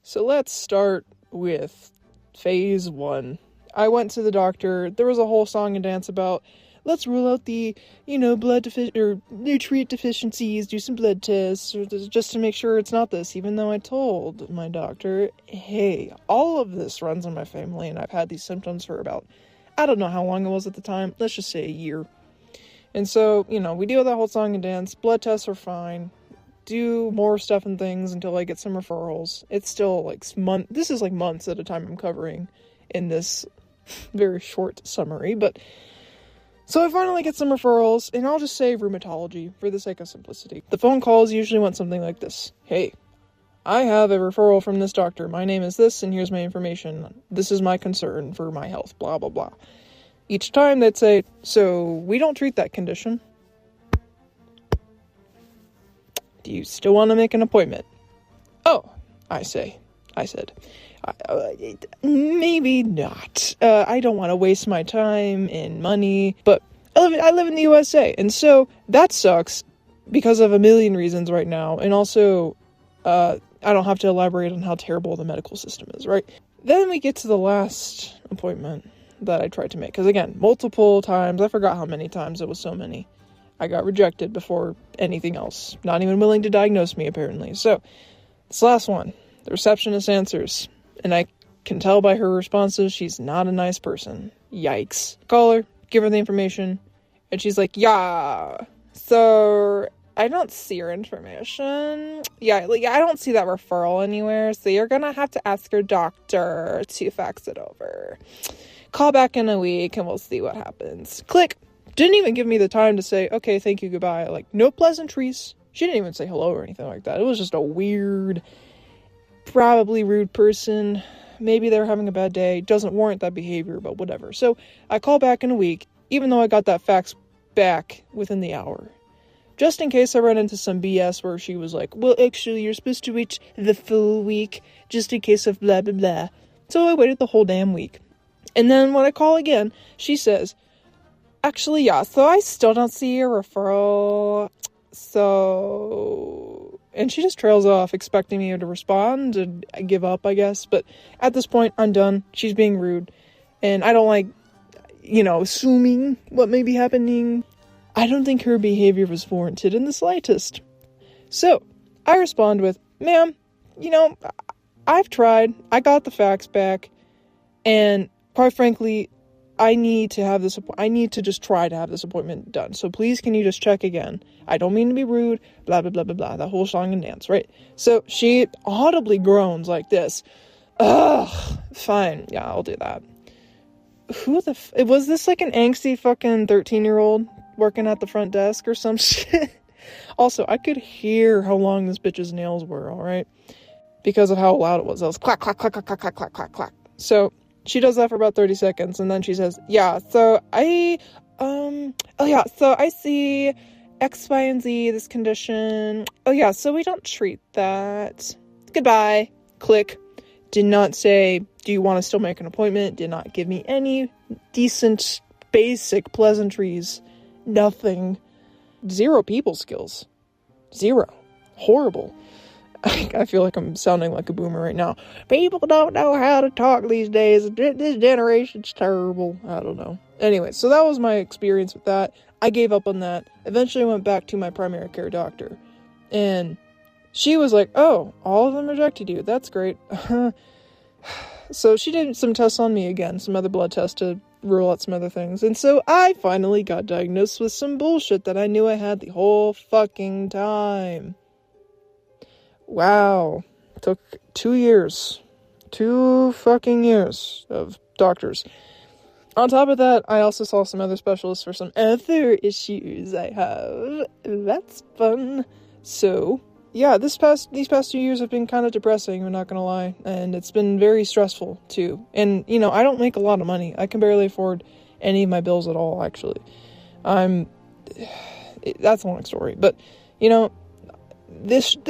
So let's start with phase 1. I went to the doctor. There was a whole song and dance about, let's rule out the, blood or nutrient deficiencies, do some blood tests, or just to make sure it's not this, even though I told my doctor, hey, all of this runs in my family, and I've had these symptoms for about, I don't know how long it was at the time, let's just say a year. And so, we deal with that whole song and dance, blood tests are fine, do more stuff and things until I get some referrals. It's still this is months at a time I'm covering in this very short summary, but so I finally get some referrals, and I'll just say rheumatology for the sake of simplicity. The phone calls usually went something like this. Hey, I have a referral from this doctor. My name is this, and here's my information. This is my concern for my health, blah, blah, blah. Each time they'd say, so we don't treat that condition. Do you still want to make an appointment? Oh, I said, maybe not. I don't want to waste my time and money, but I live in the USA, and so that sucks because of a million reasons right now, and also, I don't have to elaborate on how terrible the medical system is, right? Then we get to the last appointment that I tried to make, because again, multiple times, I forgot how many times, it was so many. I got rejected before anything else, not even willing to diagnose me, apparently. So, this last one, the receptionist answers, and I can tell by her responses she's not a nice person. Yikes. Call her, give her the information, and she's like, yeah, so I don't see your information. Yeah, I don't see that referral anywhere, so you're gonna have to ask your doctor to fax it over. Call back in a week and we'll see what happens. Click. Didn't even give me the time to say, okay, thank you, goodbye. No pleasantries. She didn't even say hello or anything like that. It was just a weird, probably rude person. Maybe they're having a bad day. Doesn't warrant that behavior, but whatever. So I call back in a week, even though I got that fax back within the hour. Just in case I run into some BS where she was like, well, actually, you're supposed to wait the full week, just in case of blah, blah, blah. So I waited the whole damn week. And then when I call again, she says, actually, yeah, so I still don't see your referral, so... And she just trails off, expecting me to respond, and I give up, I guess, but at this point, I'm done. She's being rude, and I don't like, assuming what may be happening. I don't think her behavior was warranted in the slightest. So, I respond with, ma'am, I've tried, I got the fax back, and quite frankly, I need to just try to have this appointment done. So please, can you just check again? I don't mean to be rude, blah, blah, blah, blah, blah, that whole song and dance, right? So she audibly groans like this. Ugh, fine. Yeah, I'll do that. Was this an angsty fucking 13-year-old working at the front desk or some shit? Also, I could hear how long this bitch's nails were, alright? Because of how loud it was. It was clack, clack, clack, clack, clack, clack, clack, clack, clack. So she does that for about 30 seconds, and then she says, yeah, so I see X, Y, and Z, this condition. Oh yeah, so we don't treat that. Goodbye. Click. Did not say, do you want to still make an appointment? Did not give me any decent, basic pleasantries. Nothing. Zero people skills. Zero. Horrible. I feel like I'm sounding like a boomer right now. People don't know how to talk these days. This generation's terrible. I don't know. Anyway, so that was my experience with that. I gave up on that. Eventually I went back to my primary care doctor. And she was like, oh, all of them rejected you. That's great. So she did some tests on me again. Some other blood tests to rule out some other things. And so I finally got diagnosed with some bullshit that I knew I had the whole fucking time. Wow. Took 2 years. 2 fucking years of doctors. On top of that, I also saw some other specialists for some other issues I have. That's fun. So, yeah, these past 2 years have been kind of depressing, I'm not gonna lie. And it's been very stressful, too. And, I don't make a lot of money. I can barely afford any of my bills at all, actually. That's a long story. But,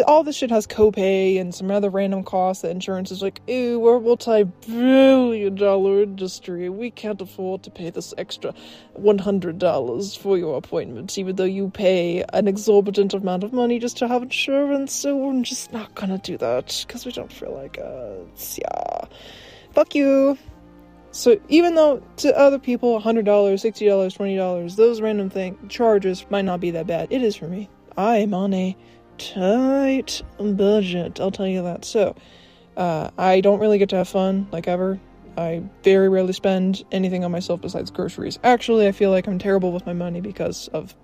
all this shit has copay and some other random costs that insurance is like, ew, we're a multi-billion-dollar industry. We can't afford to pay this extra $100 for your appointment, even though you pay an exorbitant amount of money just to have insurance. So we're just not gonna do that because we don't feel like it. Yeah, fuck you. So even though to other people $100, $60, $20, those random charges might not be that bad, it is for me. I am on a tight budget, I'll tell you that. So I don't really get to have fun like ever. I very rarely spend anything on myself besides groceries. Actually, I feel like I'm terrible with my money because of,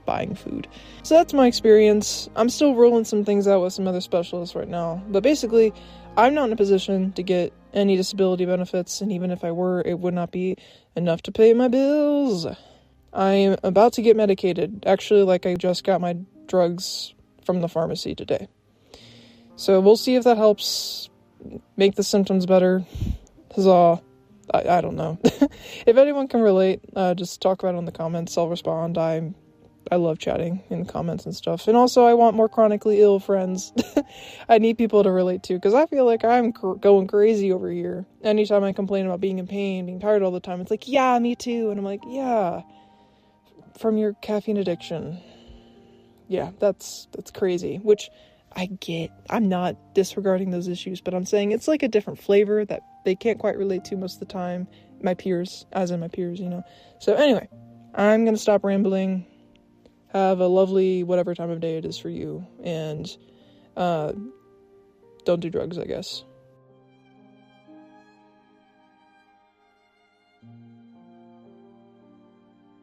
buying food. So that's my experience. I'm still rolling some things out with some other specialists right now, but basically I'm not in a position to get any disability benefits, and even if I were, it would not be enough to pay my bills. I'm about to get medicated. Actually, I just got my drugs from the pharmacy today. So we'll see if that helps make the symptoms better. Huzzah. I don't know. If anyone can relate, just talk about it in the comments. I'll respond. I love chatting in comments and stuff. And also, I want more chronically ill friends. I need people to relate to, because I feel like I'm going crazy over here. Anytime I complain about being in pain, being tired all the time, it's like, yeah, me too. And I'm like, yeah, from your caffeine addiction. Yeah, that's crazy, which I get. I'm not disregarding those issues, but I'm saying it's like a different flavor that they can't quite relate to most of the time. My peers, So anyway, I'm going to stop rambling. Have a lovely whatever time of day it is for you, and don't do drugs, I guess.